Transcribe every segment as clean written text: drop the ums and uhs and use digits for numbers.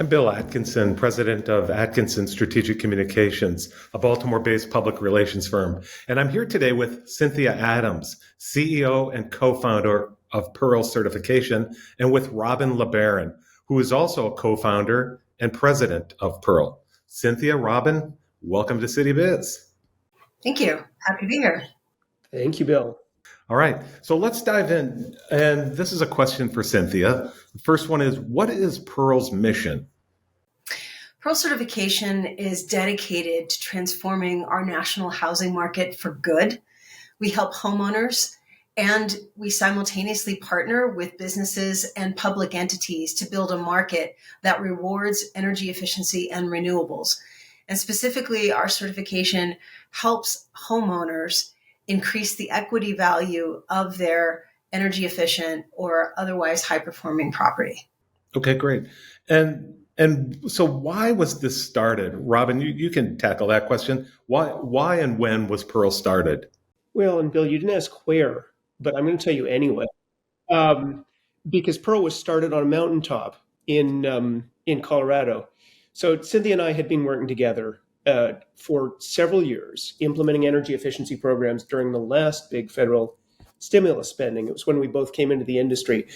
I'm Bill Atkinson, president of Atkinson Strategic Communications, a Baltimore-based public relations firm. And I'm here today with Cynthia Adams, CEO and co-founder of Pearl Certification, and with Robin LeBaron, who is also a co-founder and president of Pearl. Cynthia, Robin, welcome to City Biz. Thank you. Happy to be here. Thank you, Bill. All right, so let's dive in. And this is a question for Cynthia. The first one is, what is Pearl's mission? Pearl Certification is dedicated to transforming our national housing market for good. We help homeowners, and we simultaneously partner with businesses and public entities to build a market that rewards energy efficiency and renewables. And specifically, our certification helps homeowners increase the equity value of their energy efficient or otherwise high performing property. Okay, great. And so why was this started? Robin, you can tackle that question. Why and when was Pearl started? Well, and Bill, you didn't ask where, but I'm going to tell you anyway. Because Pearl was started on a mountaintop in Colorado. So Cynthia and I had been working together for several years, implementing energy efficiency programs during the last big federal stimulus spending. It was when we both came into the industry.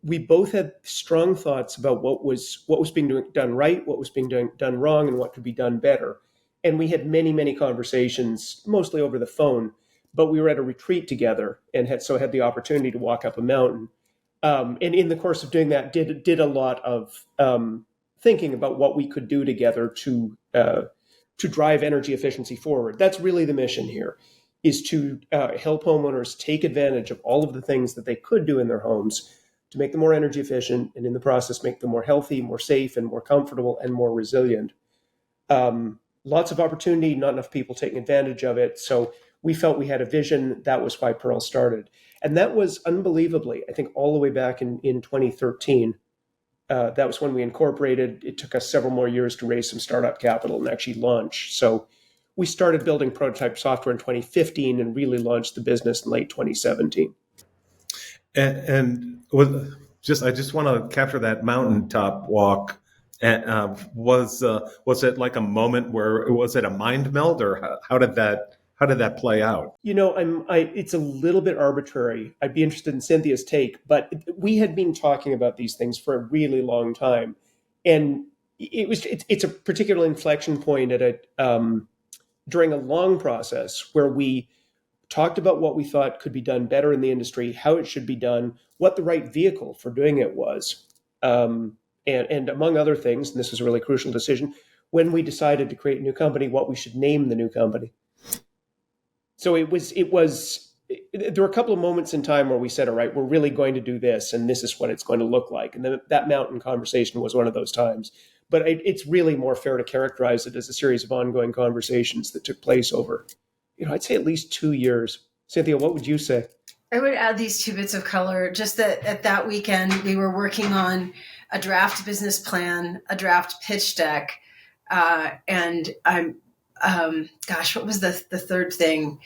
We both had strong thoughts about what was being done right, what was being done wrong, and what could be done better. And we had many conversations, mostly over the phone, but we were at a retreat together and had the opportunity to walk up a mountain. And in the course of doing that, did a lot of thinking about what we could do together to drive energy efficiency forward. That's really the mission here, is to help homeowners take advantage of all of the things that they could do in their homes to make them more energy efficient, and in the process make them more healthy, more safe, and more comfortable and more resilient. Lots of opportunity, not enough people taking advantage of it. So we felt we had a vision. That was why Pearl started. And that was unbelievably, I think, all the way back in 2013. That was when we incorporated. It took us several more years to raise some startup capital and actually launch. So we started building prototype software in 2015 and really launched the business in late 2017. And I just want to capture that mountaintop walk. And was it like a moment where was it a mind meld, or how did that play out? You know, it's a little bit arbitrary. I'd be interested in Cynthia's take, but we had been talking about these things for a really long time, and it's a particular inflection point during a long process where we talked about what we thought could be done better in the industry, how it should be done, what the right vehicle for doing it was. And among other things, and this was a really crucial decision, when we decided to create a new company, what we should name the new company. So there were a couple of moments in time where we said, all right, we're really going to do this, and this is what it's going to look like. And then that mountain conversation was one of those times. But it's really more fair to characterize it as a series of ongoing conversations that took place over, I'd say at least 2 years. Cynthia, what would you say? I would add these two bits of color. Just that at that weekend, we were working on a draft business plan, a draft pitch deck, and what was the third thing?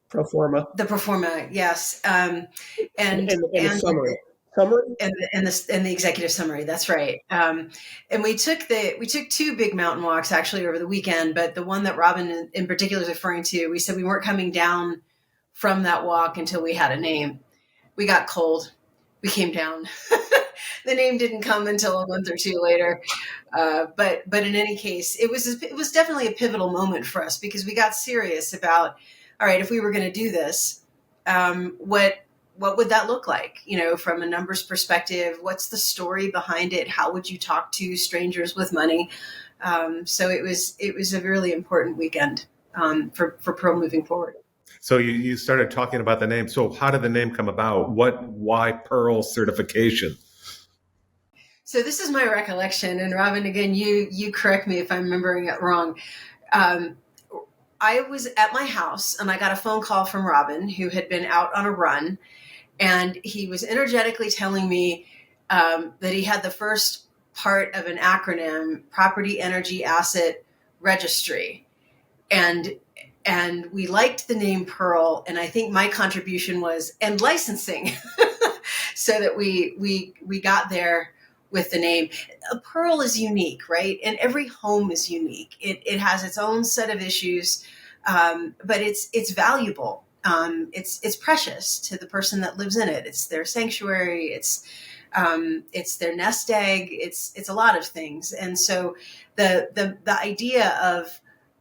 Pro forma. The pro forma, yes, and the summary. And the executive summary. That's right. And we took two big mountain walks actually over the weekend, but the one that Robin in particular is referring to, we said we weren't coming down from that walk until we had a name. We got cold. We came down. The name didn't come until a month or two later. But in any case, it was definitely a pivotal moment for us because we got serious about, all right, if we were going to do this, what would that look like? From a numbers perspective, what's the story behind it? How would you talk to strangers with money? So it was a really important weekend for Pearl moving forward. So you started talking about the name. So how did the name come about? Why Pearl Certification? So this is my recollection, and Robin, again, you correct me if I'm remembering it wrong. I was at my house and I got a phone call from Robin, who had been out on a run, and he was energetically telling me that he had the first part of an acronym, Property Energy Asset Registry. And we liked the name Pearl, and I think my contribution was, and licensing, so that we got there with the name. A pearl is unique, right? And every home is unique. It has its own set of issues, but it's valuable. It's precious to the person that lives in it. It's their sanctuary. It's their nest egg. It's a lot of things. And so the idea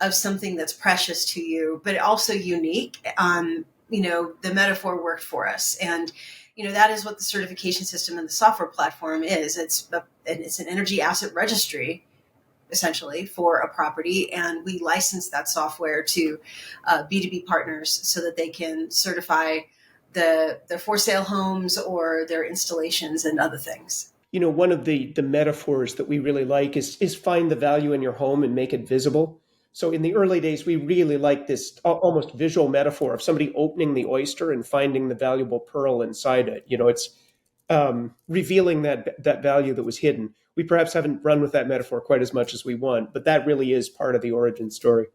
of something that's precious to you, but also unique, the metaphor worked for us. And, that is what the certification system and the software platform is. It's an energy asset registry, essentially, for a property. And we license that software to B2B partners so that they can certify their for sale homes or their installations and other things. One of the metaphors that we really like is find the value in your home and make it visible. So in the early days, we really liked this almost visual metaphor of somebody opening the oyster and finding the valuable pearl inside it. It's revealing that value that was hidden. We perhaps haven't run with that metaphor quite as much as we want, but that really is part of the origin story.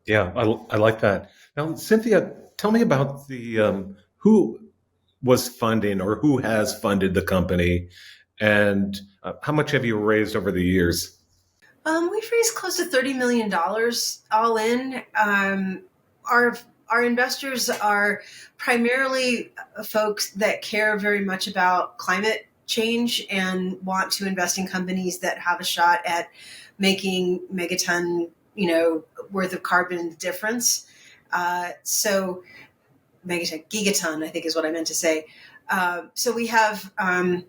Yeah, I like that. Now, Cynthia, tell me about the who was funding or who has funded the company, and how much have you raised over the years? We've raised close to $30 million all in. Our investors are primarily folks that care very much about climate change and want to invest in companies that have a shot at making megaton, worth of carbon difference. So megaton, gigaton, I think is what I meant to say. So we have a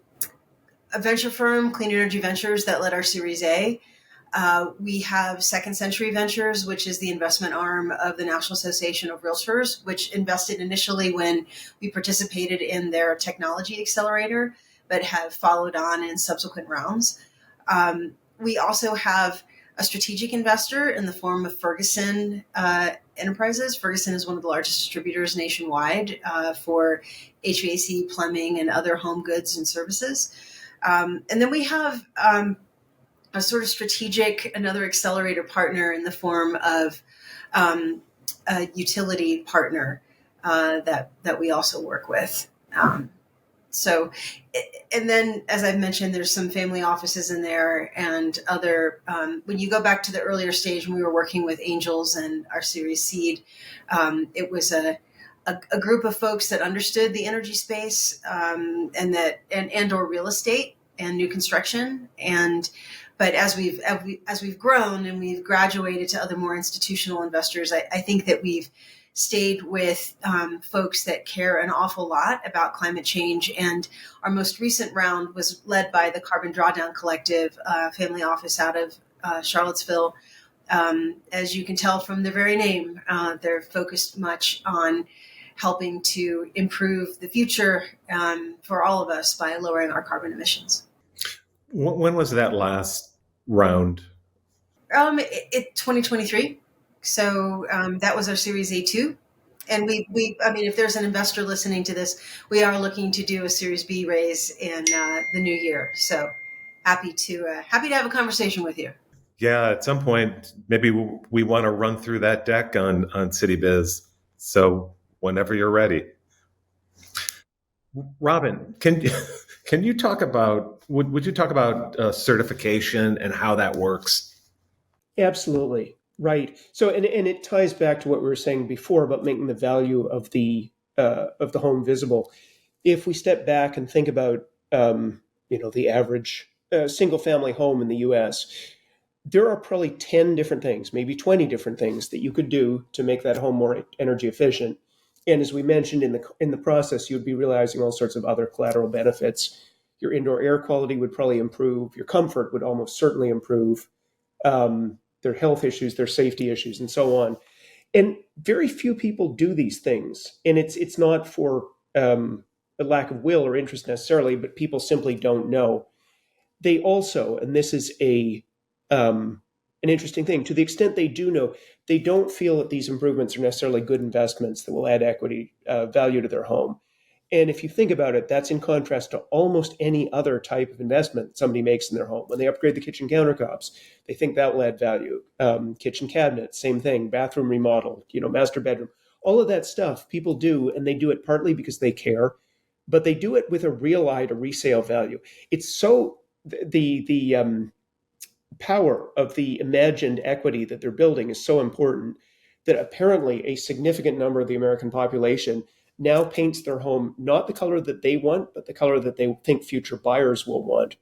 venture firm, Clean Energy Ventures, that led our Series A. We have Second Century Ventures, which is the investment arm of the National Association of Realtors, which invested initially when we participated in their technology accelerator, but have followed on in subsequent rounds. We also have a strategic investor in the form of Ferguson Enterprises. Ferguson is one of the largest distributors nationwide for HVAC, plumbing, and other home goods and services. And then we have a sort of another accelerator partner in the form of a utility partner that we also work with. And then, as I've mentioned, there's some family offices in there and other, when you go back to the earlier stage when we were working with angels and our Series Seed, it was a group of folks that understood the energy space and or real estate and new construction. But as we've grown and we've graduated to other more institutional investors, I think that we've stayed with folks that care an awful lot about climate change. And our most recent round was led by the Carbon Drawdown Collective, family office out of Charlottesville. As you can tell from their very name, they're focused much on helping to improve the future for all of us by lowering our carbon emissions. When was that last round? 2023. So that was our Series A2. And we if there's an investor listening to this, we are looking to do a Series B raise in the new year. So happy to have a conversation with you. Yeah, at some point, maybe we want to run through that deck on CityBiz. So whenever you're ready. Robin, can you talk about, would you talk about certification and how that works? Absolutely. Right. So, and it ties back to what we were saying before about making the value of the home visible. If we step back and think about, the average single family home in the U.S., there are probably 10 different things, maybe 20 different things that you could do to make that home more energy efficient. And as we mentioned in the process, you'd be realizing all sorts of other collateral benefits. Your indoor air quality would probably improve. Your comfort would almost certainly improve. Their health issues, their safety issues, and so on. And very few people do these things. And it's not for a lack of will or interest necessarily, but people simply don't know. They also, and this is an interesting thing, to the extent they do know, they don't feel that these improvements are necessarily good investments that will add equity value to their home. And if you think about it, that's in contrast to almost any other type of investment somebody makes in their home. When they upgrade the kitchen countertops, they think that will add value. Kitchen cabinets, same thing. Bathroom remodel, master bedroom. All of that stuff people do, and they do it partly because they care, but they do it with a real eye to resale value. It's so the power of the imagined equity that they're building is so important that apparently a significant number of the American population now paints their home not the color that they want, but the color that they think future buyers will want.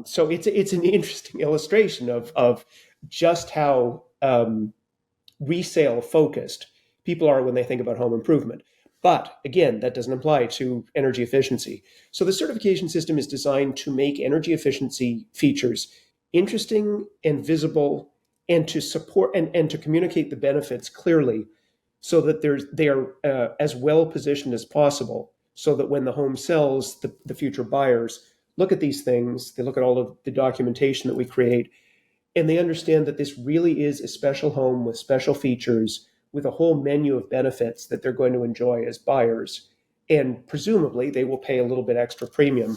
So it's an interesting illustration of just how resale focused people are when they think about home improvement. But again, that doesn't apply to energy efficiency. So the certification system is designed to make energy efficiency features interesting and visible, and to support and to communicate the benefits clearly, so that they are as well positioned as possible, so that when the home sells, the future buyers look at these things, they look at all of the documentation that we create, and they understand that this really is a special home with special features, with a whole menu of benefits that they're going to enjoy as buyers. And presumably they will pay a little bit extra premium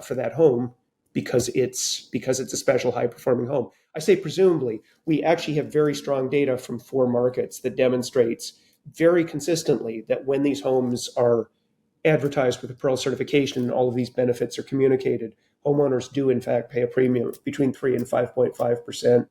for that home because it's a special high performing home. I say presumably. We actually have very strong data from 4 markets that demonstrates very consistently that when these homes are advertised with a Pearl certification and all of these benefits are communicated, homeowners do in fact pay a premium between 3 and 5.5%.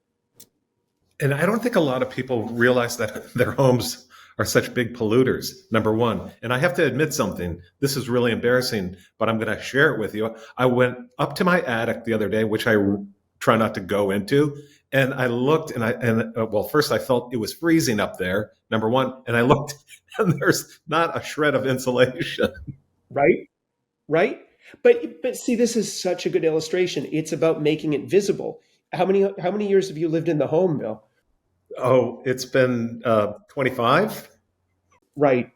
And I don't think a lot of people realize that their homes are such big polluters, number one. And I have to admit something. This is really embarrassing, but I'm going to share it with you. I went up to my attic the other day, which I try not to go into. And I looked well, first I felt it was freezing up there, number one. And I looked and there's not a shred of insulation. Right. But see, this is such a good illustration. It's about making it visible. How many years have you lived in the home, Bill? Oh, it's been 25. Right.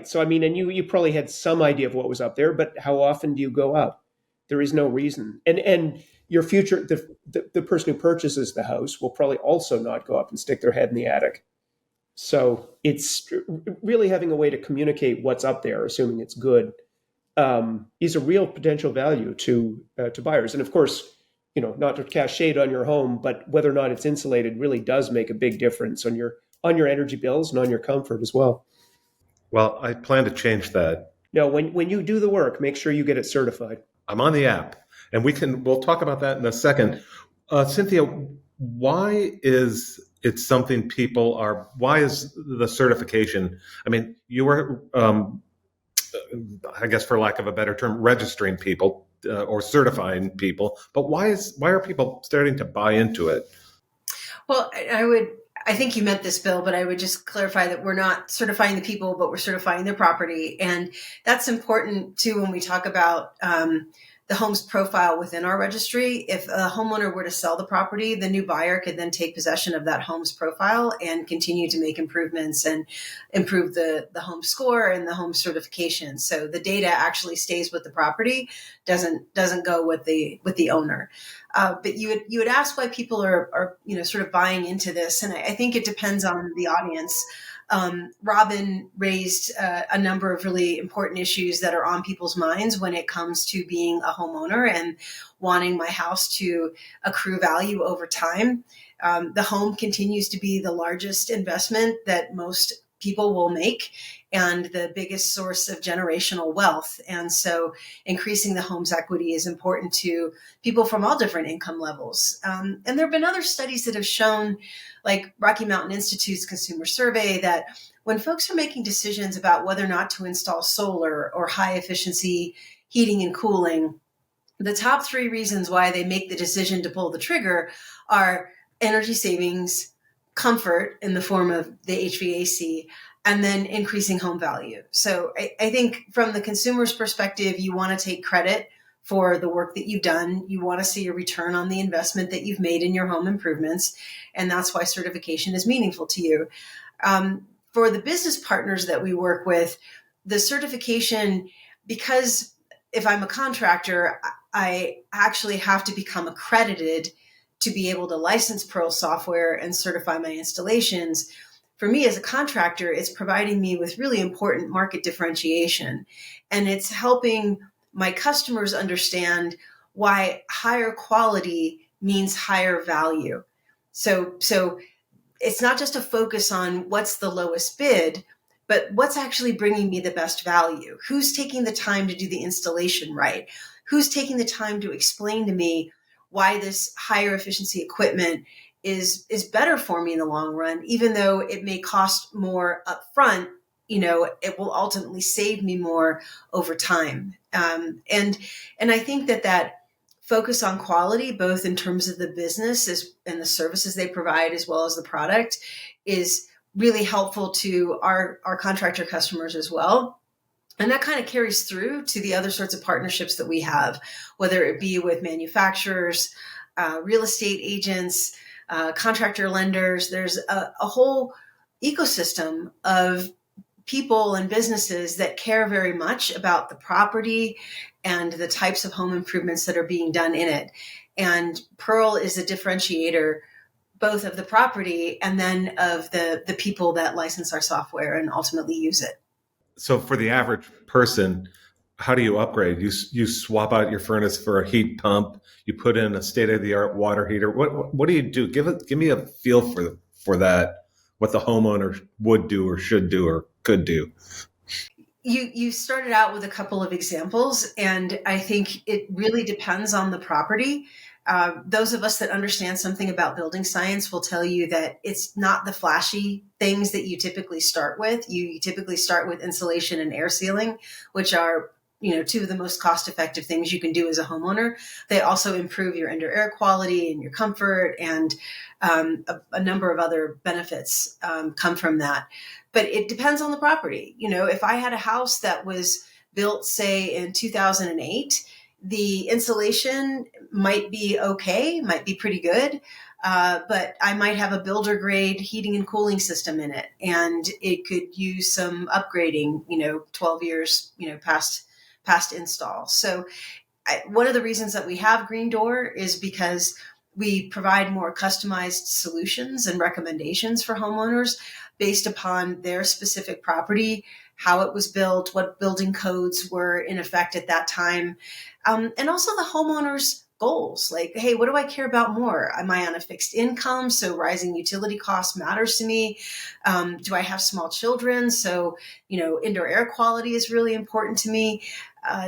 So, I mean, and you probably had some idea of what was up there, but how often do you go up? There is no reason. And your future, the person who purchases the house will probably also not go up and stick their head in the attic. So it's really having a way to communicate what's up there, assuming it's good, is a real potential value to buyers. And of course, not to cast shade on your home, but whether or not it's insulated really does make a big difference on your energy bills and on your comfort as well. Well, I plan to change that. No, when you do the work, make sure you get it certified. I'm on the app, and we'll talk about that in a second. Cynthia, why is it something why is the certification? I mean, you were, I guess for lack of a better term, registering people or certifying people, but why are people starting to buy into it? Well, I think you meant this, Bill, but I would just clarify that we're not certifying the people, but we're certifying their property. And that's important too when we talk about the home's profile within our registry. If a homeowner were to sell the property, the new buyer could then take possession of that home's profile and continue to make improvements and improve the home score and the home certification. So the data actually stays with the property, doesn't go with the owner. But you would ask why people are sort of buying into this, and I think it depends on the audience. Robin raised a number of really important issues that are on people's minds when it comes to being a homeowner and wanting my house to accrue value over time. The home continues to be the largest investment that most people will make and the biggest source of generational wealth. And so increasing the home's equity is important to people from all different income levels. And there have been other studies that have shown, like Rocky Mountain Institute's consumer survey, that when folks are making decisions about whether or not to install solar or high efficiency heating and cooling, the top 3 reasons why they make the decision to pull the trigger are energy savings, comfort in the form of the HVAC, and then increasing home value. So I think from the consumer's perspective, you want to take credit for the work that you've done. You want to see a return on the investment that you've made in your home improvements. And that's why certification is meaningful to you. For the business partners that we work with, the certification, because if I'm a contractor, I actually have to become accredited to be able to license Pearl software and certify my installations. For me as a contractor, it's providing me with really important market differentiation. And it's helping my customers understand why higher quality means higher value. So it's not just a focus on what's the lowest bid, but what's actually bringing me the best value? Who's taking the time to do the installation right? Who's taking the time to explain to me why this higher efficiency equipment is better for me in the long run, even though it may cost more upfront? It will ultimately save me more over time. And I think that focus on quality, both in terms of the business and the services they provide, as well as the product, is really helpful to our contractor customers as well. And that kind of carries through to the other sorts of partnerships that we have, whether it be with manufacturers, real estate agents, contractor lenders. There's a whole ecosystem of people and businesses that care very much about the property and the types of home improvements that are being done in it. And Pearl is a differentiator both of the property and then of the people that license our software and ultimately use it. So for the average person, how do you upgrade? You swap out your furnace for a heat pump. You put in a state-of-the-art water heater. What do you do? Give me a feel for that. What the homeowner would do or should do or could do. You started out with a couple of examples, and I think it really depends on the property. Those of us that understand something about building science will tell you that it's not the flashy things that you typically start with. You typically start with insulation and air sealing, which are two of the most cost-effective things you can do as a homeowner. They also improve your indoor air quality and your comfort, and a number of other benefits come from that. But it depends on the property. If I had a house that was built, say, in 2008, the insulation might be okay, might be pretty good, but I might have a builder grade heating and cooling system in it, and it could use some upgrading, 12 years, past install. So one of the reasons that we have Green Door is because we provide more customized solutions and recommendations for homeowners based upon their specific property, how it was built, what building codes were in effect at that time, and also the homeowner's goals. Like, hey, what do I care about more? Am I on a fixed income? So rising utility costs matters to me. Do I have small children? So, indoor air quality is really important to me.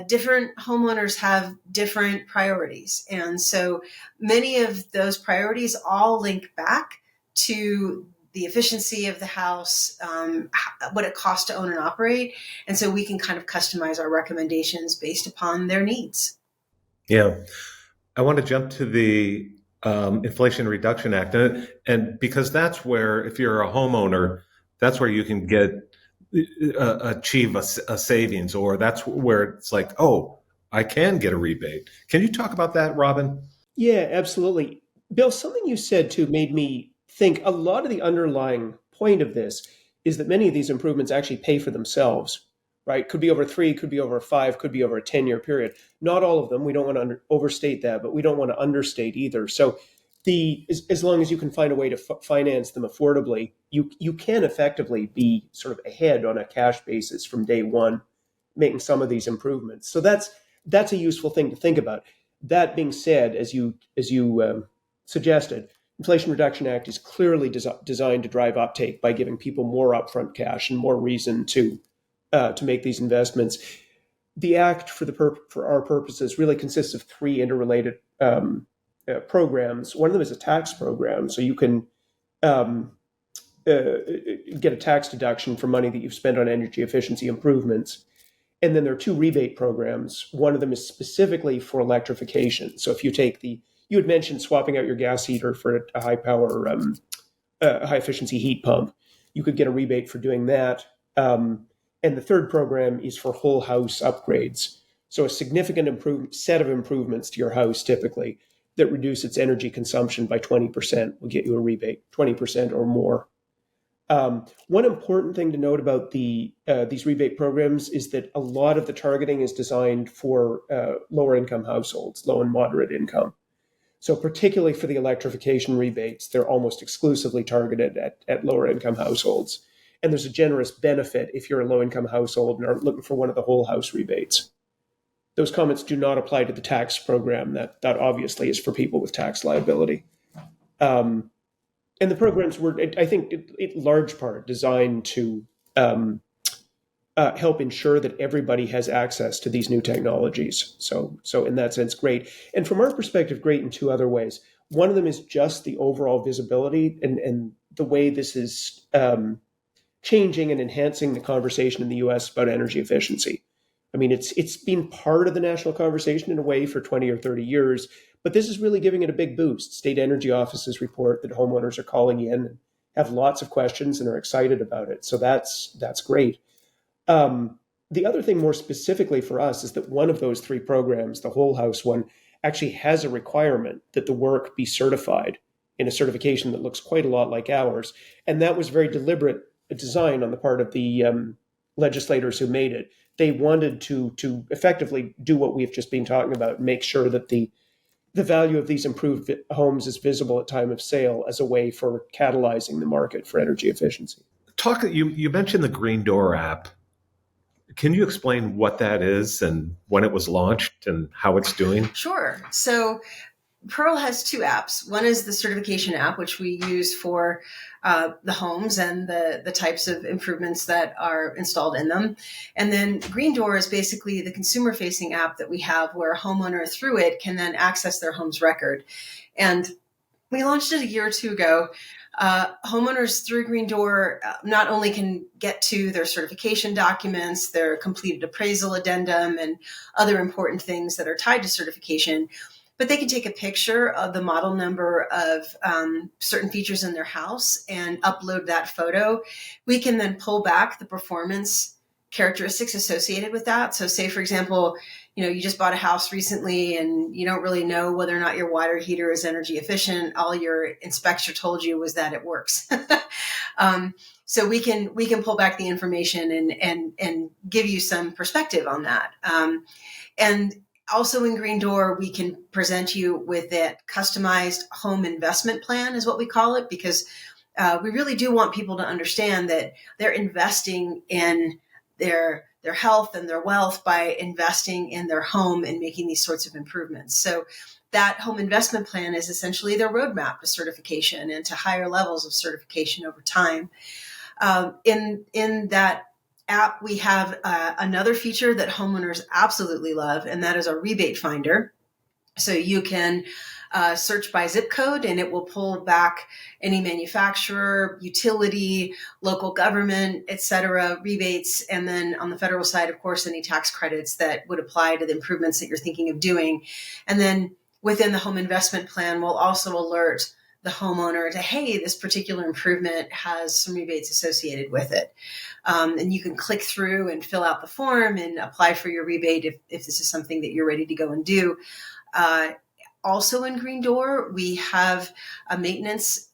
Different homeowners have different priorities. And so many of those priorities all link back to the efficiency of the house, what it costs to own and operate. And so we can kind of customize our recommendations based upon their needs. Yeah. I want to jump to the Inflation Reduction Act. And because that's where, if you're a homeowner, that's where you can achieve a savings, or that's where it's like, oh, I can get a rebate. Can you talk about that, Robin? Yeah, absolutely. Bill, something you said too made me think a lot of the underlying point of this is that many of these improvements actually pay for themselves, right? Could be over 3, could be over 5, could be over a 10-year period. Not all of them. We don't want to overstate that, but we don't want to understate either. So as long as you can find a way to finance them affordably, you can effectively be sort of ahead on a cash basis from day one, making some of these improvements. So that's a useful thing to think about. That being said, as you suggested, Inflation Reduction Act is clearly designed to drive uptake by giving people more upfront cash and more reason to make these investments. The act, for our purposes, really consists of 3 interrelated programs. One of them is a tax program, so you can get a tax deduction for money that you've spent on energy efficiency improvements. And then there are 2 rebate programs. One of them is specifically for electrification. So if you take you had mentioned swapping out your gas heater for a high power, high efficiency heat pump. You could get a rebate for doing that. And the third program is for whole house upgrades. So a significant set of improvements to your house, typically, that reduce its energy consumption by 20% will get you a rebate, 20% or more. One important thing to note about these rebate programs is that a lot of the targeting is designed for lower income households, low and moderate income. So particularly for the electrification rebates, they're almost exclusively targeted at lower income households. And there's a generous benefit if you're a low income household and are looking for one of the whole house rebates. Those comments do not apply to the tax program. That obviously is for people with tax liability. And the programs were, I think, in large part designed to help ensure that everybody has access to these new technologies. So in that sense, great. And from our perspective, great in two other ways. One of them is just the overall visibility and the way this is changing and enhancing the conversation in the U.S. about energy efficiency. I mean, it's been part of the national conversation in a way for 20 or 30 years, but this is really giving it a big boost. State energy offices report that homeowners are calling in and have lots of questions and are excited about it. So that's great. The other thing more specifically for us is that one of those three programs, the whole house one, actually has a requirement that the work be certified in a certification that looks quite a lot like ours. And that was very deliberate design on the part of the legislators who made it. They wanted to effectively do what we've just been talking about, make sure that the value of these improved homes is visible at time of sale as a way for catalyzing the market for energy efficiency. You mentioned the Green Door app. Can you explain what that is and when it was launched and how it's doing? Sure. So Pearl has two apps. One is the certification app, which we use for the homes and the types of improvements that are installed in them. And then Green Door is basically the consumer-facing app that we have where a homeowner through it can then access their home's record. And we launched it a year or two ago. Homeowners through Green Door not only can get to their certification documents, their completed appraisal addendum, and other important things that are tied to certification, but they can take a picture of the model number of certain features in their house and upload that photo. We can then pull back the performance characteristics associated with that. So say, for example, you just bought a house recently and you don't really know whether or not your water heater is energy efficient. All your inspector told you was that it works. So we can pull back the information and give you some perspective on that. And also in Green Door, we can present you with that customized home investment plan is what we call it, because we really do want people to understand that they're investing in their health and their wealth by investing in their home and making these sorts of improvements. So that home investment plan is essentially their roadmap to certification and to higher levels of certification over time. In that app, we have another feature that homeowners absolutely love, and that is our rebate finder. So you can search by zip code and it will pull back any manufacturer, utility, local government, et cetera, rebates. And then on the federal side, of course, any tax credits that would apply to the improvements that you're thinking of doing. And then within the home investment plan, we'll also alert the homeowner to, hey, this particular improvement has some rebates associated with it. And you can click through and fill out the form and apply for your rebate if this is something that you're ready to go and do. Also in Green Door, we have a maintenance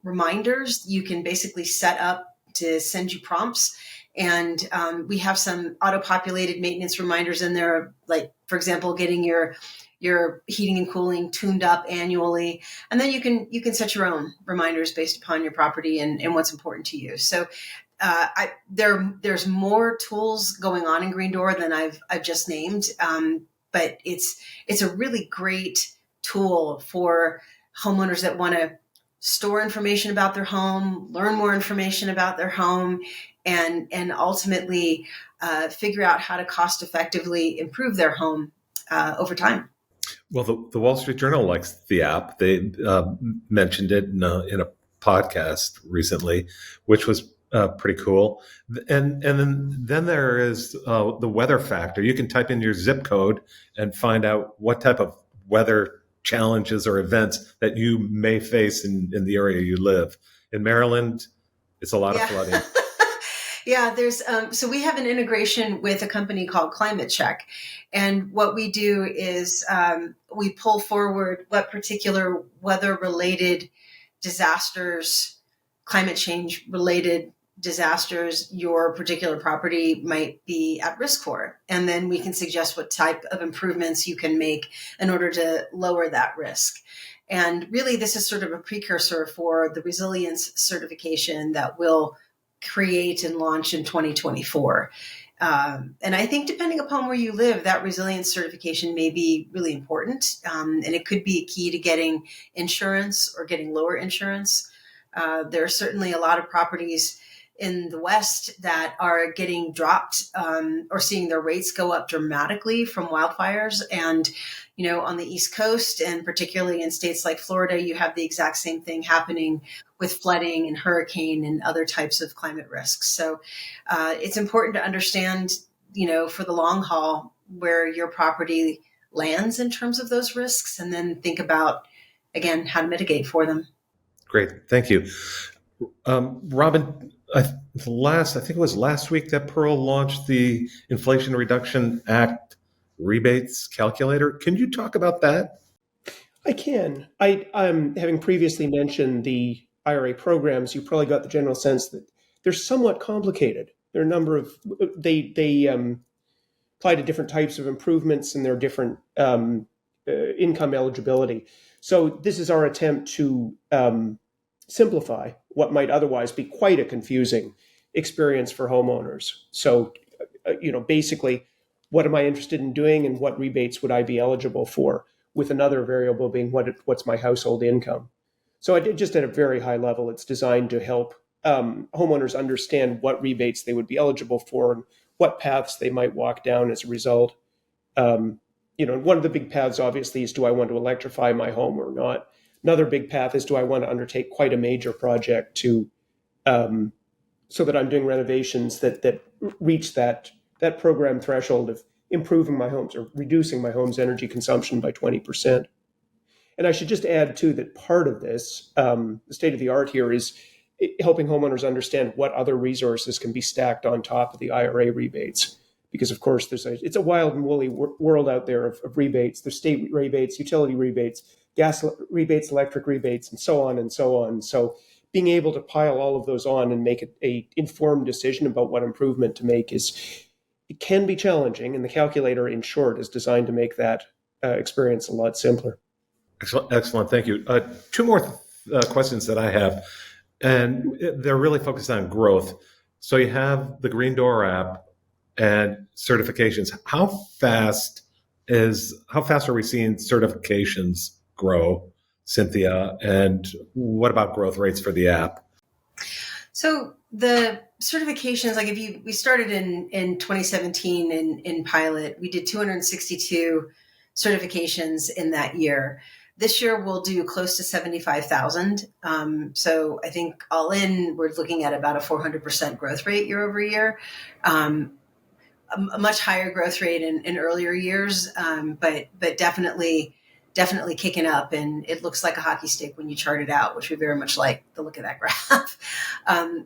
reminders. You can basically set up to send you prompts. And we have some auto-populated maintenance reminders in there, like, for example, getting your heating and cooling tuned up annually. And then you can set your own reminders based upon your property and what's important to you. So there's more tools going on in Green Door than I've just named. But it's a really great tool for homeowners that want to store information about their home, learn more information about their home, and ultimately figure out how to cost effectively improve their home over time. Well, the Wall Street Journal likes the app. They mentioned it in a podcast recently, which was pretty cool. And then there is the weather factor. You can type in your zip code and find out what type of weather challenges or events that you may face in the area you live. In Maryland, it's a lot of flooding. Yeah, there's so we have an integration with a company called Climate Check. And what we do is we pull forward what particular weather-related disasters, climate change-related disasters your particular property might be at risk for. And then we can suggest what type of improvements you can make in order to lower that risk. And really, this is sort of a precursor for the resilience certification that will create and launch in 2024. And I think depending upon where you live, that resilience certification may be really important. And it could be a key to getting insurance or getting lower insurance. There are certainly a lot of properties in the West that are getting dropped or seeing their rates go up dramatically from wildfires. And, on the East Coast, and particularly in states like Florida, you have the exact same thing happening with flooding and hurricane and other types of climate risks. So it's important to understand, for the long haul, where your property lands in terms of those risks, and then think about, again, how to mitigate for them. Great. Thank you. Robin, I think it was last week that Pearl launched the Inflation Reduction Act rebates calculator. Can you talk about that? I can. I'm having previously mentioned the IRA programs. You probably got the general sense that they're somewhat complicated. There are a number of they apply to different types of improvements, and there are different income eligibility. So this is our attempt to simplify what might otherwise be quite a confusing experience for homeowners. So, basically, what am I interested in doing, and what rebates would I be eligible for, with another variable being what's my household income. So just at a very high level, it's designed to help homeowners understand what rebates they would be eligible for and what paths they might walk down as a result. One of the big paths, obviously, is, do I want to electrify my home or not? Another big path is, do I want to undertake quite a major project so that I'm doing renovations that reach that program threshold of improving my homes or reducing my home's energy consumption by 20%. And I should just add, too, that part of this, the state of the art here, is helping homeowners understand what other resources can be stacked on top of the IRA rebates. Because, of course, it's a wild and woolly world out there of rebates. There's state rebates, utility rebates, gas rebates, electric rebates, and so on and so on. So being able to pile all of those on and make an informed decision about what improvement to make it can be challenging. And the calculator, in short, is designed to make that experience a lot simpler. Excellent. Thank you. Two more questions that I have, and they're really focused on growth. So you have the Green Door app and certifications. How fast are we seeing certifications grow, Cynthia? And what about growth rates for the app? So the certifications, like we started in 2017 in pilot, we did 262 certifications in that year. This year we'll do close to 75,000. So I think all in, we're looking at about a 400% growth rate year over year. A much higher growth rate in earlier years, but definitely kicking up, and it looks like a hockey stick when you chart it out, which we very much like the look of that graph.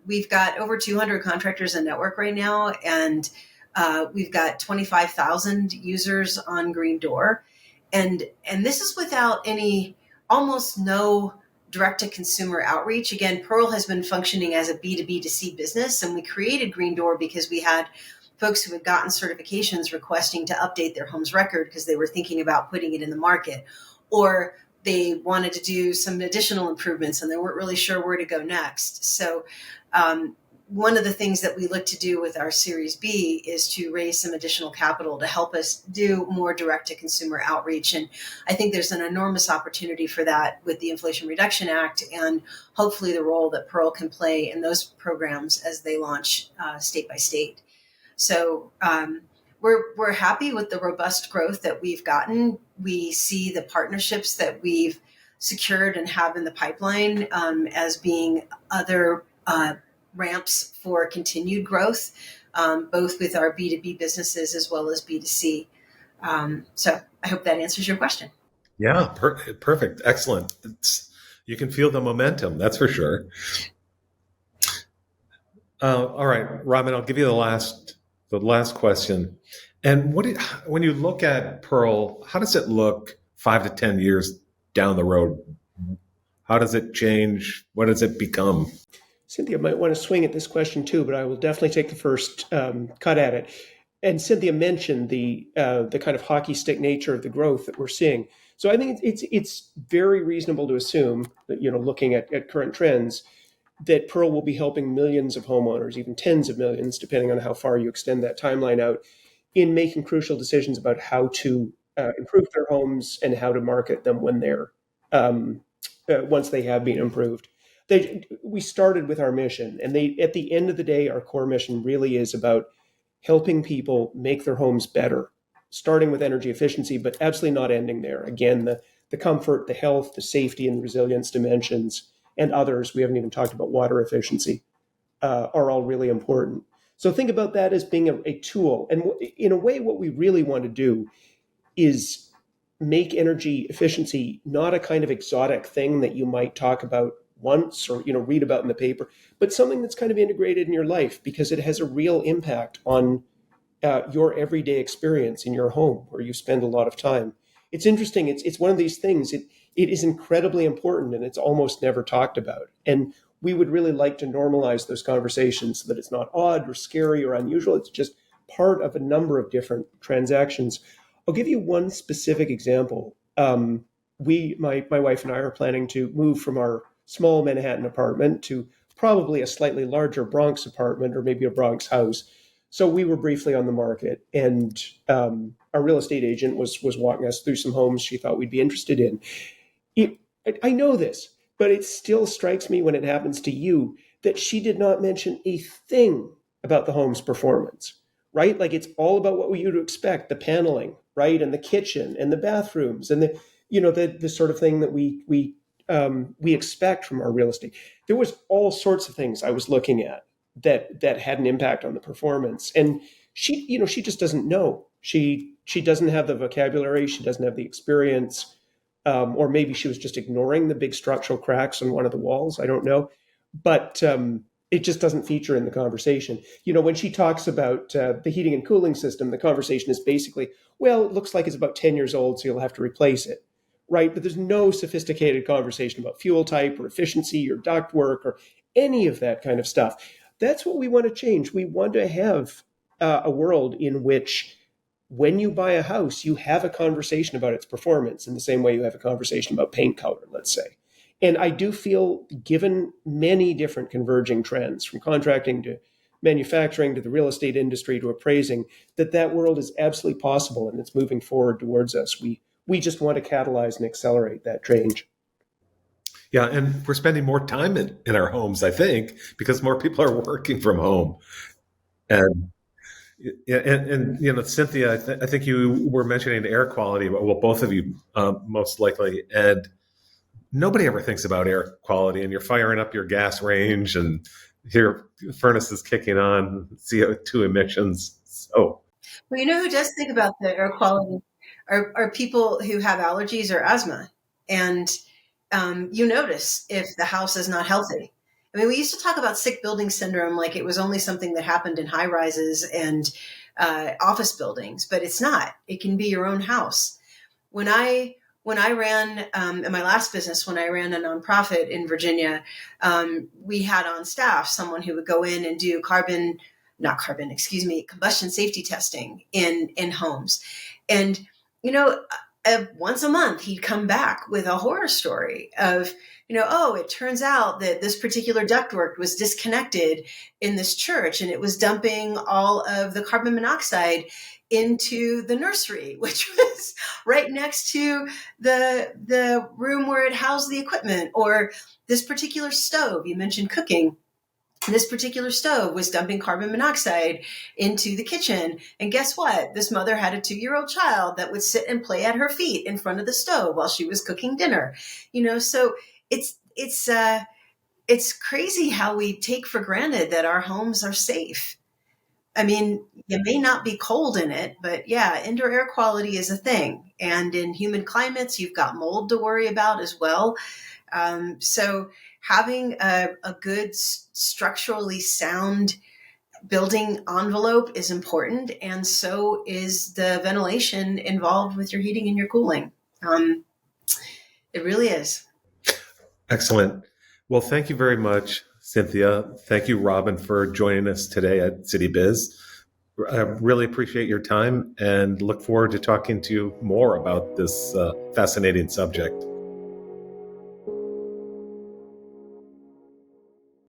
We've got over 200 contractors in network right now, and we've got 25,000 users on Green Door, and this is without almost no direct to consumer outreach. Again, Pearl has been functioning as a B2B2C business, and we created Green Door because we had folks who had gotten certifications requesting to update their home's record because they were thinking about putting it in the market, or they wanted to do some additional improvements and they weren't really sure where to go next. So one of the things that we look to do with our Series B is to raise some additional capital to help us do more direct-to-consumer outreach. And I think there's an enormous opportunity for that with the Inflation Reduction Act, and hopefully the role that Pearl can play in those programs as they launch state by state. So we're happy with the robust growth that we've gotten. We see the partnerships that we've secured and have in the pipeline as being other ramps for continued growth, both with our B2B businesses as well as B2C. So I hope that answers your question. Yeah, perfect. Excellent. You can feel the momentum, that's for sure. All right, Robin, I'll give you the last question. And when you look at Pearl, how does it look 5 to 10 years down the road? How does it change? What does it become? Cynthia might want to swing at this question too, but I will definitely take the first cut at it. And Cynthia mentioned the kind of hockey stick nature of the growth that we're seeing. So I think it's very reasonable to assume that, looking at current trends, that Pearl will be helping millions of homeowners, even tens of millions, depending on how far you extend that timeline out, in making crucial decisions about how to improve their homes and how to market them when they're once they have been improved. we started with our mission, and at the end of the day, our core mission really is about helping people make their homes better, starting with energy efficiency, but absolutely not ending there. Again, the comfort, the health, the safety, and resilience dimensions, and others, we haven't even talked about water efficiency, are all really important. So think about that as being a tool. And in a way, what we really want to do is make energy efficiency not a kind of exotic thing that you might talk about once or read about in the paper, but something that's kind of integrated in your life because it has a real impact on your everyday experience in your home where you spend a lot of time. It's interesting. It's one of these things. It is incredibly important, and it's almost never talked about. And we would really like to normalize those conversations so that it's not odd or scary or unusual. It's just part of a number of different transactions. I'll give you one specific example. My wife and I are planning to move from our small Manhattan apartment to probably a slightly larger Bronx apartment or maybe a Bronx house. So we were briefly on the market, and our real estate agent was walking us through some homes she thought we'd be interested in. I know this, but it still strikes me when it happens to you that she did not mention a thing about the home's performance, right? Like it's all about what we would expect, the paneling, right? And the kitchen and the bathrooms and the sort of thing that we expect from our real estate. There was all sorts of things I was looking at that had an impact on the performance. And she just doesn't know. She doesn't have the vocabulary. She doesn't have the experience. Or maybe she was just ignoring the big structural cracks on one of the walls. I don't know. But it just doesn't feature in the conversation. When she talks about the heating and cooling system, the conversation is basically, well, it looks like it's about 10 years old, so you'll have to replace it. Right? But there's no sophisticated conversation about fuel type or efficiency or ductwork or any of that kind of stuff. That's what we want to change. We want to have a world in which when you buy a house, you have a conversation about its performance in the same way you have a conversation about paint color, let's say. And I do feel, given many different converging trends, from contracting to manufacturing to the real estate industry to appraising, that world is absolutely possible and it's moving forward towards us. We just want to catalyze and accelerate that change. Yeah, and we're spending more time in our homes, I think, because more people are working from home. And Cynthia, I think you were mentioning air quality, well, both of you most likely, and nobody ever thinks about air quality, and you're firing up your gas range and your furnace is kicking on, CO2 emissions. So, well, who does think about the air quality are people who have allergies or asthma. And you notice if the house is not healthy. I mean, we used to talk about sick building syndrome like it was only something that happened in high rises and office buildings, but it's not. It can be your own house. When I ran in my last business, when I ran a nonprofit in Virginia, we had on staff someone who would go in and do combustion safety testing in homes. And, once a month, he'd come back with a horror story of, it turns out that this particular ductwork was disconnected in this church and it was dumping all of the carbon monoxide into the nursery, which was right next to the room where it housed the equipment. Or this particular stove, you mentioned cooking. This particular stove was dumping carbon monoxide into the kitchen. And guess what? This mother had a 2-year-old child that would sit and play at her feet in front of the stove while she was cooking dinner. So it's crazy how we take for granted that our homes are safe. I mean, you may not be cold in it, but yeah, indoor air quality is a thing. And in humid climates, you've got mold to worry about as well. So having a good structurally sound building envelope is important. And so is the ventilation involved with your heating and your cooling. It really is. Excellent. Well, thank you very much, Cynthia. Thank you, Robin, for joining us today at CityBiz. I really appreciate your time and look forward to talking to you more about this fascinating subject.